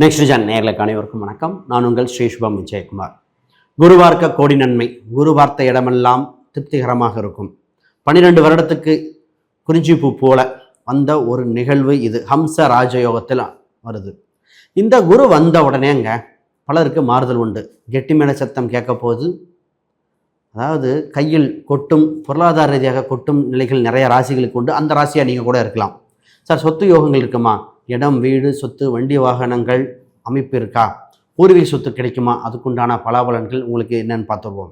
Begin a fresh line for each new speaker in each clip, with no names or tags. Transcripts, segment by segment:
Next John நேர்களுக்கு அனைவருக்கும் வணக்கம். நான் உங்கள் ஸ்ரீ சுபம் விஜயகுமார். குருவார்க்க கோடி நன்மை, குரு வார்த்த இடமெல்லாம் திருப்திகரமாக இருக்கும். 12 வருடத்துக்கு குறிஞ்சி பூ போல வந்த ஒரு நிகழ்வு இது. ஹம்ச ராஜயோகத்தில் வருது. இந்த குரு வந்த உடனேங்க பலருக்கு மாறுதல் உண்டு. கெட்டி மேல சத்தம் கேட்க போது, அதாவது கையில் கொட்டும், பொருளாதார ரீதியாக கொட்டும் நிலைகள் நிறைய ராசிகளுக்கு உண்டு. அந்த ராசியாக நீங்கள் கூட இருக்கலாம். சார், சொத்து யோகங்கள் இருக்குமா? இடம், வீடு, சொத்து, வண்டி வாகனங்கள் அமைப்பு இருக்கா? பூர்வீக சொத்து கிடைக்குமா? அதுக்குண்டான பலாபலன்கள் உங்களுக்கு என்னென்னு பார்த்துருவோம்.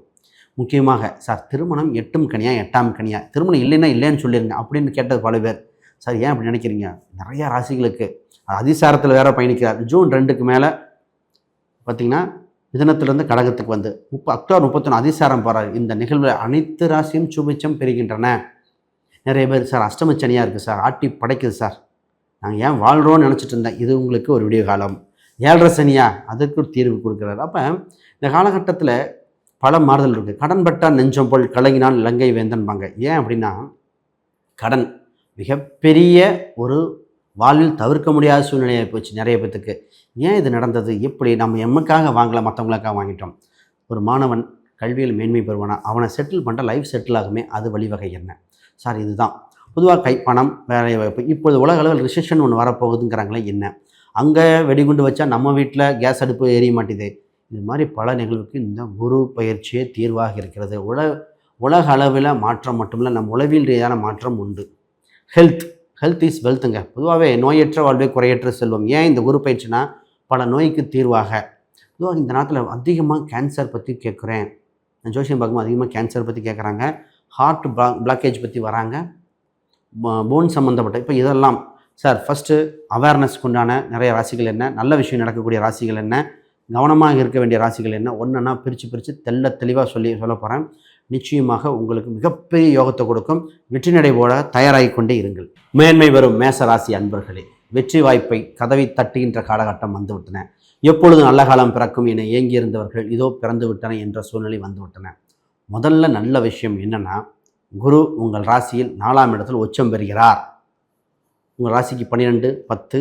முக்கியமாக சார், திருமணம் 8ம் கனியா 8ஆம் கனியா, திருமணம் இல்லைன்னா இல்லைன்னு சொல்லிடுங்க அப்படின்னு கேட்டது பல பேர். சார், ஏன் அப்படி நினைக்கிறீங்க? நிறையா ராசிகளுக்கு அதிசாரத்தில் வேற பயணிக்கிறார். ஜூன் 2க்கு மேலே பார்த்திங்கன்னா மிதனத்திலிருந்து கடகத்துக்கு வந்து அக்டோபர் 31 அதிசாரம் போகிறார். இந்த நிகழ்வில் அனைத்து ராசியும் சுபிச்சம் பெறுகின்றன. நிறைய பேர் சார் அஷ்டமச்சனியாக இருக்குது சார், ஆட்டி படைக்குது சார், நாங்கள் ஏன் வாழ்கிறோன்னு நினச்சிட்டு இருந்தேன். இது உங்களுக்கு ஒரு விடிய காலம். 7.5 சனியா, அதற்கு ஒரு தீர்வு கொடுக்குறாரு. அப்போ இந்த காலகட்டத்தில் பல மாறுதல் இருக்குது. கடன் பட்டால் நெஞ்சம் போல் கலங்கினால் இலங்கை வேந்தன்பாங்க. ஏன் அப்படின்னா, கடன் மிகப்பெரிய ஒரு வாழ்வில் தவிர்க்க முடியாத சூழ்நிலையாக போச்சு நிறைய பேத்துக்கு. ஏன் இது நடந்தது? எப்படி நம்ம எம்முக்காக வாங்கலை, மற்றவங்களுக்காக வாங்கிட்டோம். ஒரு மாணவன் கல்வியில் மேன்மை பெறுவானா, அவனை செட்டில் பண்ணுற லைஃப் செட்டில் ஆகுமே, அது வழிவகை என்ன சார்? இதுதான் பொதுவாக பணம், வேலை வாய்ப்பு. இப்போது உலக அளவில் ரிசெஷன் ஒன்று வரப்போகுதுங்கிறாங்களே, என்ன? அங்கே வெடிகுண்டு வச்சா நம்ம வீட்டில் கேஸ் அடுப்பு எரிய மாட்டேது. இது மாதிரி பல நிகழ்வுக்கு இந்த குரு பயிற்சியே தீர்வாக இருக்கிறது. உலக அளவில் மாற்றம் மட்டுமில்லை, நம்ம உளவியல் ரீதியான மாற்றம் உண்டு. ஹெல்த் இஸ் வெல்த்துங்க. பொதுவாகவே நோயற்ற வாழ்வே குறையற்ற செல்வம். ஏன் இந்த குரு பயிற்சினா, பல நோய்க்கு தீர்வாக. பொதுவாக இந்த நாட்டில் அதிகமாக கேன்சர் பற்றி கேட்குறேன். ஜோசியம் பார்க்கும்போது அதிகமாக கேன்சர் பற்றி கேட்குறாங்க, ஹார்ட் பிளாக்கேஜ் பற்றி வராங்க, போன் சம்மந்தப்பட்ட. இப்போ இதெல்லாம் சார், ஃபஸ்ட்டு அவேர்னஸ்க்கு உண்டான நிறைய ராசிகள் என்ன, நல்ல விஷயம் நடக்கக்கூடிய ராசிகள் என்ன, கவனமாக இருக்க வேண்டிய ராசிகள் என்ன, ஒன்றுன்னா பிரித்து தெளிவாக சொல்ல போகிறேன். நிச்சயமாக உங்களுக்கு மிகப்பெரிய யோகத்தை கொடுக்கும். வெற்றி நடை போட தயாராகி கொண்டே இருங்கள். மேன்மை வரும் மேச ராசி அன்பர்களே, வெற்றி வாய்ப்பை கதவை தட்டுகின்ற காலகட்டம் வந்துவிட்டன. எப்பொழுது நல்ல காலம் பிறக்கும் என ஏங்கியிருந்தவர்கள் இதோ பிறந்து விட்டன என்ற சூழ்நிலை வந்துவிட்டன. முதல்ல நல்ல விஷயம் என்னென்னா, குரு உங்கள் ராசியில் 4ஆம் இடத்தில் உச்சம் பெறுகிறார். உங்கள் ராசிக்கு 12, 10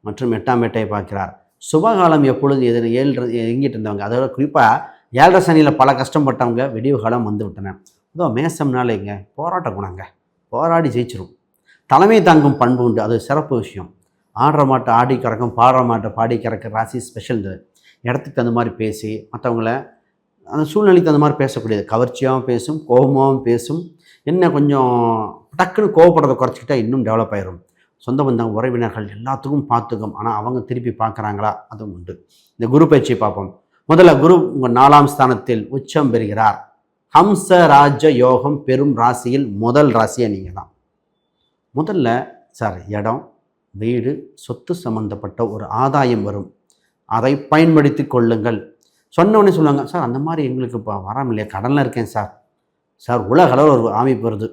மற்றும் 8ஆம் வீட்டை பார்க்கிறார். சுபகாலம் எப்பொழுது எங்கிட்டு இருந்தவங்க, அதோட குறிப்பாக 7.5 சனியில் பல கஷ்டப்பட்டவங்க விடிவு காலம் வந்து விட்டன. அதோ மேசம்னாலேங்க போராட்ட குணங்க, போராடி ஜெயிச்சிரும். தலைமை தாங்கும் பண்பு உண்டு, அது சிறப்பு விஷயம். ஆடுற மாட்டை ஆடி கறக்கும், பாடுற மாட்டை பாடி கறக்கிற ராசி ஸ்பெஷல். இடத்துக்கு அந்த மாதிரி பேசி மற்றவங்கள அந்த சூழ்நிலைக்கு அந்த மாதிரி பேசக்கூடியது. கவர்ச்சியாகவும் பேசும், கோபமாகவும் பேசும். என்ன கொஞ்சம் டக்குன்னு கோவப்படுறதை குறைச்சிக்கிட்டா இன்னும் டெவலப் ஆயிரும். சொந்த பந்தம், உறவினர்கள் எல்லாத்துக்கும் பார்த்துக்கும். ஆனால் அவங்க திருப்பி பார்க்குறாங்களா, அதுவும் உண்டு. இந்த குரு பயிற்சியை பார்ப்போம். முதல்ல குரு உங்கள் 4ஆம் ஸ்தானத்தில் உச்சம் பெறுகிறார். ஹம்ச ராஜ யோகம் பெரும் ராசியில் முதல் ராசியை நீங்கள் தான். முதல்ல சார், இடம், வீடு, சொத்து சம்மந்தப்பட்ட ஒரு ஆதாயம் வரும். அதை பயன்படுத்தி கொள்ளுங்கள். சொன்னோடனே சொல்லுவாங்க, சார் அந்த மாதிரி எங்களுக்கு இப்போ வராமல் இல்லையா, கடனில் இருக்கேன் சார் உலக அளவில் ஒரு அமைப்பு வருது.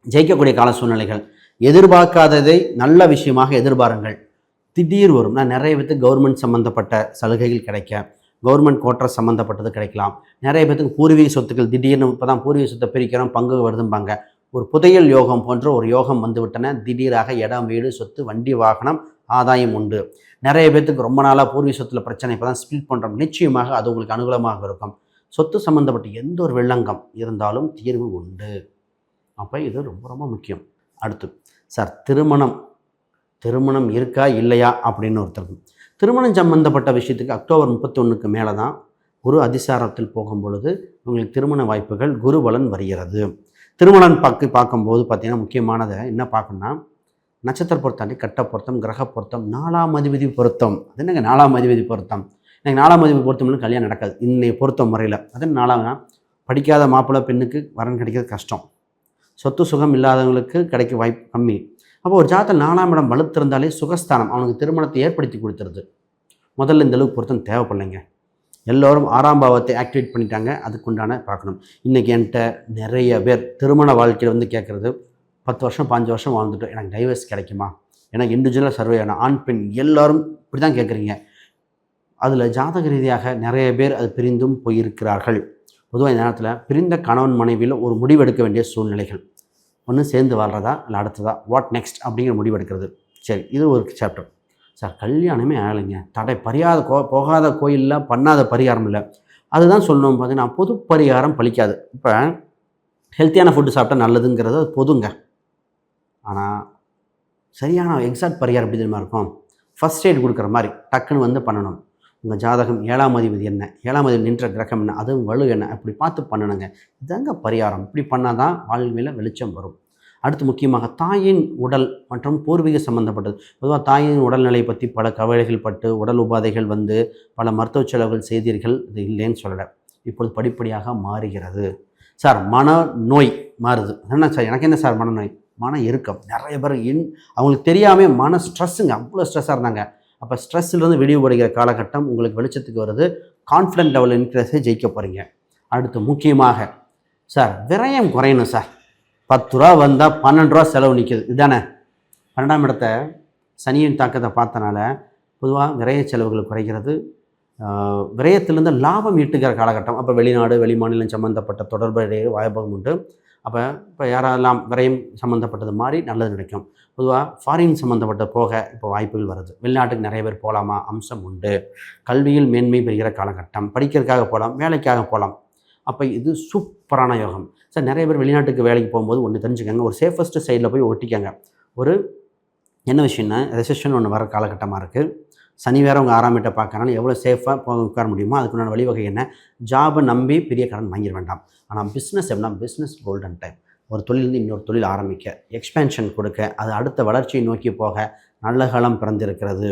ஜெயிக்கக்கூடிய கால சூழ்நிலைகள். எதிர்பார்க்காததை நல்ல விஷயமாக எதிர்பாருங்கள். திடீர் வரும். நான் நிறைய பேருக்கு கவர்மெண்ட் சம்மந்தப்பட்ட சலுகைகள் கிடைக்க, கவர்மெண்ட் கோட்டர் சம்மந்தப்பட்டது கிடைக்கலாம். நிறைய பேருக்கு பூர்வீக சொத்துக்கள் திடீர்னு இப்போ தான் பூர்வீக சொத்தை பிரிக்கிறோம், பங்கு வருதும்பாங்க. ஒரு புதையல் யோகம் போன்ற ஒரு யோகம் வந்து விட்டன. திடீராக இடம், வீடு, சொத்து, வண்டி வாகனம் ஆதாயம் உண்டு. நிறைய பேர்த்துக்கு ரொம்ப நாளாக பூர்வீக சொத்தில் பிரச்சனை, இப்போ தான் ஸ்பில் பண்ணுறோம். நிச்சயமாக அது உங்களுக்கு அனுகூலமாக இருக்கும். சொத்து சம்மந்தப்பட்ட எந்த ஒரு வெள்ளங்கம் இருந்தாலும் தீர்வு உண்டு. அப்போ இது ரொம்ப ரொம்ப முக்கியம். அடுத்து சார், திருமணம் இருக்கா இல்லையா அப்படின்னு ஒருத்தருக்கு. திருமணம் சம்பந்தப்பட்ட விஷயத்துக்கு அக்டோபர் 31க்கு மேலே தான் குரு அதிசாரத்தில் போகும் பொழுது உங்களுக்கு திருமண வாய்ப்புகள், குரு பலன் வருகிறது. திருமணம் பார்க்கும்போது பார்த்தீங்கன்னா முக்கியமானதை என்ன பார்க்கணும்னா, நட்சத்திர பொருத்தாண்டி கட்ட பொருத்தம், கிரக பொருத்தம், 4ஆம் அதிபதி பொருத்தம். அது என்னங்க 4ஆம் அதிபதி பொருத்தம்? எனக்கு 4ஆம் அதிபதி பொருத்தம்னு கல்யாணம் நடக்காது இன்னைய பொருத்தம் முறையில். அது 4ஆம்னா படிக்காத மாப்பிள்ளை பெண்ணுக்கு வரன் கிடைக்கிறது கஷ்டம். சொத்து சுகம் இல்லாதவங்களுக்கு கிடைக்க வாய்ப்பு கம்மி. அப்போ ஒரு ஜாதகத்தில் 4ஆம் இடம் வலுத்திருந்தாலே சுகஸ்தானம், அவனுக்கு திருமணத்தை ஏற்படுத்தி கொடுத்துருது. முதல்ல இந்த அளவுக்கு பொருத்தம் தேவைப்படலைங்க. எல்லோரும் 6ஆம் பாவத்தை ஆக்டிவேட் பண்ணிட்டாங்க. அதுக்குண்டான பார்க்கணும். இன்றைக்கி என்கிட்ட நிறைய பேர் திருமண வாழ்க்கையில் வந்து கேட்குறது, 10 வருஷம் 5 வருஷம் வாழ்ந்துட்டோம், எனக்கு டைவர்ஸ் கிடைக்குமா, எனக்கு இண்டிவிஜுவலாக சர்வே ஆன ஆண் பெண் எல்லோரும் இப்படி தான் கேட்குறீங்க. அதில் ஜாதக ரீதியாக நிறைய பேர் அது பிரிந்தும் போயிருக்கிறார்கள். பொதுவாக இந்த நேரத்தில் பிரிந்த கணவன் மனைவியில் ஒரு முடிவெடுக்க வேண்டிய சூழ்நிலைகள். ஒன்று சேர்ந்து வாழ்கிறதா இல்லை அடுத்ததா, வாட் நெக்ஸ்ட் அப்படிங்கிற முடிவெடுக்கிறது. சரி, இது ஒரு சாப்டர். சார் கல்யாணமே ஆகலைங்க, தடை போகாத கோயிலில் பண்ணாத பரிகாரம் இல்லை. அதுதான் சொல்லணும். பார்த்தீங்கன்னா பொது பரிகாரம் பலிக்காது. இப்போ ஹெல்த்தியான ஃபுட்டு சாப்பிட்டா நல்லதுங்கிறது அது பொதுங்க. ஆனால் சரியான எக்ஸாக்ட் பரிகாரம் எப்படி தெரியுமா இருக்கும்? ஃபஸ்ட் எய்ட் கொடுக்குற மாதிரி டக்குன்னு வந்து பண்ணணும். உங்கள் ஜாதகம் 7ஆம் அதிபதி என்ன, 7ஆம் அதிபதி நின்ற கிரகம் என்ன, அதுவும் வலு என்ன, அப்படி பார்த்து பண்ணணுங்க. இதாங்க பரிகாரம். இப்படி பண்ணால் தான் வாழ்வில் வெளிச்சம் வரும். அடுத்து முக்கியமாக தாயின் உடல் மற்றும் பூர்வீக சம்மந்தப்பட்டது. பொதுவாக தாயின் உடல்நிலை பற்றி பல கவலைகள் பட்டு உடல் உபாதைகள் வந்து பல மருத்துவ செலவுகள் செய்தீர்கள். இது இல்லைன்னு சொல்லலை. இப்பொழுது படிப்படியாக மாறுகிறது. சார் மனநோய் மாறுது. என்ன சார், எனக்கு என்ன சார் மனநோய்? மன இறுக்கம். நிறைய பேர் அவங்களுக்கு தெரியாமல் மன ஸ்ட்ரெஸ்ஸுங்க, அவ்வளோ ஸ்ட்ரெஸ்ஸாக இருந்தாங்க. அப்போ ஸ்ட்ரெஸ்ஸிலிருந்து விடுபடுகிற காலகட்டம் உங்களுக்கு வெளிச்சத்துக்கு வருது. கான்ஃபிடென்ட் லெவல் இன்க்ரீஸை ஜெயிக்க போகிறீங்க. அடுத்து முக்கியமாக சார் விரயம் குறையணும் சார். 10 ரூபா வந்தால் 12 ரூபா செலவு நிற்கிது. இதுதானே 12ஆம் இடத்த சனியின் தாக்கத்தை பார்த்தனால பொதுவாக விரய செலவுகள் குறைகிறது. விரயத்திலிருந்து லாபம் ஈட்டுகிற காலகட்டம். அப்போ வெளிநாடு வெளி மாநிலம் சம்மந்தப்பட்ட தொடர்புடைய வாய்ப்பும் உண்டு. இப்போ யாரெல்லாம் விரயம் சம்மந்தப்பட்டது மாதிரி நல்லது கிடைக்கும். பொதுவாக ஃபாரின் சம்மந்தப்பட்ட போக இப்போ வாய்ப்புகள் வருது. வெளிநாட்டுக்கு நிறைய பேர் போகலாமா? அம்சம் உண்டு. கல்வியில் மேன்மை பெறுகிற காலகட்டம். படிக்கிறதுக்காக போகலாம், வேலைக்காக போகலாம். அப்போ இது சூப்பரான யோகம் சார். நிறைய பேர் வெளிநாட்டுக்கு வேலைக்கு போகும்போது ஒன்று தெரிஞ்சுக்கங்க, ஒரு சேஃபஸ்ட்டு சைடில் போய் ஒட்டிக்கங்க. ஒரு என்ன விஷயம்னா ரெசெஷன் ஒன்று வர காலகட்டமாக இருக்குது. சனி வேறு உங்கள் 6ஆம் வீட்டை பார்க்கறனால எவ்வளோ சேஃபாக உட்கார முடியுமோ அதுக்குண்டான வழிவகை என்ன? ஜாபை நம்பி பெரிய கடன் வாங்கிட வேண்டாம். ஆனால் பிஸ்னஸ் எப்படின்னா பிஸ்னஸ் கோல்டன் டைம். ஒரு தொழிலிருந்து இன்னொரு தொழில் ஆரம்பிக்க, எக்ஸ்பேன்ஷன் கொடுக்க, அது அடுத்த வளர்ச்சியை நோக்கி போக நல்ல காலம் பிறந்திருக்கிறது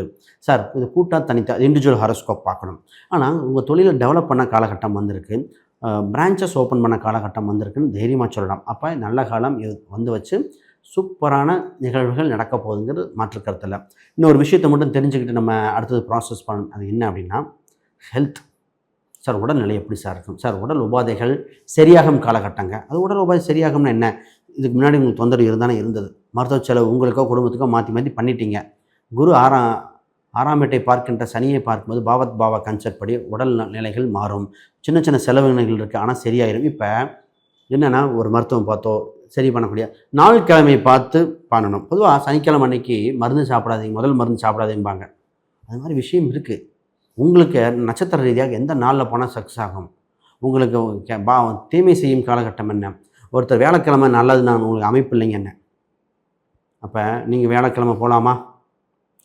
சார். இது கூட்டாக தனித்த இண்டிவிஜுவல் ஹாரோஸ்கோப் பார்க்கணும். ஆனால் உங்கள் தொழிலை டெவலப் பண்ண காலகட்டம் வந்திருக்கு, பிரான்ச்சஸ் ஓப்பன் பண்ண காலகட்டம் வந்திருக்குன்னு தைரியமாக சொல்லலாம். அப்போ நல்ல காலம் இது வந்து வச்சு சூப்பரான நிகழ்வுகள் நடக்க போகுதுங்கிறது மாற்றுக்கருத்தில். இன்னொரு விஷயத்தை மட்டும் தெரிஞ்சுக்கிட்டு நம்ம அடுத்தது ப்ராசஸ் பண்ணணும். அது என்ன அப்படின்னா ஹெல்த். சார் உடல்நிலை எப்படி சார் இருக்கும்? சார் உடல் உபாதைகள் சரியாகும் காலகட்டங்க. அது உடல் உபாதை சரியாகும்னா என்ன? இதுக்கு முன்னாடி உங்களுக்கு தொந்தரவு இருந்தானே இருந்தது. மருத்துவ செலவு உங்களுக்கோ குடும்பத்துக்கோ மாற்றி மாற்றி பண்ணிட்டீங்க. குரு 6ஆம் வீட்டை பார்க்கின்ற சனியை பார்க்கும்போது பாவத் பாவ கன்செப்ட் படி உடல் நிலைகள் மாறும். சின்ன சின்ன செலவினங்கள் இருக்குது, ஆனால் சரியாயிடும். இப்போ என்னென்னா ஒரு மருத்துவம் பார்த்தோ சரி பண்ணக்கூடிய நாள் கிழமை பார்த்து பண்ணணும். பொதுவாக சனிக்கிழமை அன்னைக்கு மருந்து சாப்பிடாதீங்க, முதல் மருந்து சாப்பிடாதீங்கம்பாங்க. அது மாதிரி விஷயம் இருக்குது. உங்களுக்கு நட்சத்திர ரீதியாக எந்த நாளில் போனால் சக்ஸஸ் ஆகும்? உங்களுக்கு தீமை செய்யும் காலகட்டம் என்ன? ஒருத்தர் வேலைக்கிழமை நல்லது நான் உங்களுக்கு அமைப்பு இல்லைங்க என்ன? அப்போ நீங்கள் வேலைக்கிழமை போகலாமா?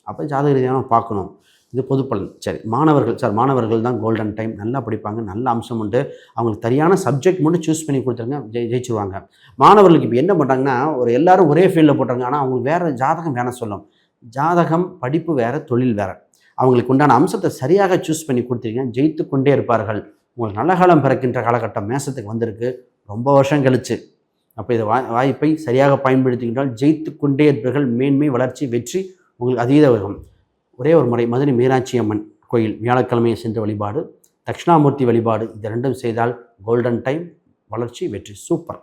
அப்போ ஜாதக ரீதியாக பார்க்கணும். இது பொதுப்பலன். சரி, மாணவர்கள் சார், மாணவர்கள் தான் கோல்டன் டைம். நல்லா படிப்பாங்க, நல்ல அம்சம் உண்டு. அவங்களுக்கு சரியான சப்ஜெக்ட் மட்டும் சூஸ் பண்ணி கொடுத்துருங்க, ஜெயிச்சுருவாங்க. மாணவர்களுக்கு இப்போ என்ன பண்ணுறாங்கன்னா, எல்லோரும் ஒரே ஃபீல்டில் போட்டாங்க. ஆனால் அவங்களுக்கு வேறு ஜாதகம் வேணாம் சொல்லும். ஜாதகம் படிப்பு வேறு, தொழில் வேறு. அவங்களுக்கு உண்டான அம்சத்தை சரியாக சூஸ் பண்ணி கொடுத்துருங்க, ஜெயித்து கொண்டே இருப்பார்கள். உங்களுக்கு நல்ல காலம் பிறக்கின்ற காலகட்டம் மேசத்துக்கு வந்திருக்கு, ரொம்ப வருஷம் கழிச்சு. அப்போ இதை வாய்ப்பை சரியாக பயன்படுத்திக்கிட்டால் ஜெயித்து கொண்டே இருப்பீர்கள். மேன்மை, வளர்ச்சி, வெற்றி உங்களுக்கு அதீத வரும். ஒரே ஒரு முறை மதுரை மீனாட்சி அம்மன் கோயில் வியாழக்கிழமையை சென்ற வழிபாடு, தட்சிணாமூர்த்தி வழிபாடு, இது ரெண்டும் செய்தால் கோல்டன் டைம், வளர்ச்சி, வெற்றி. சூப்பர்.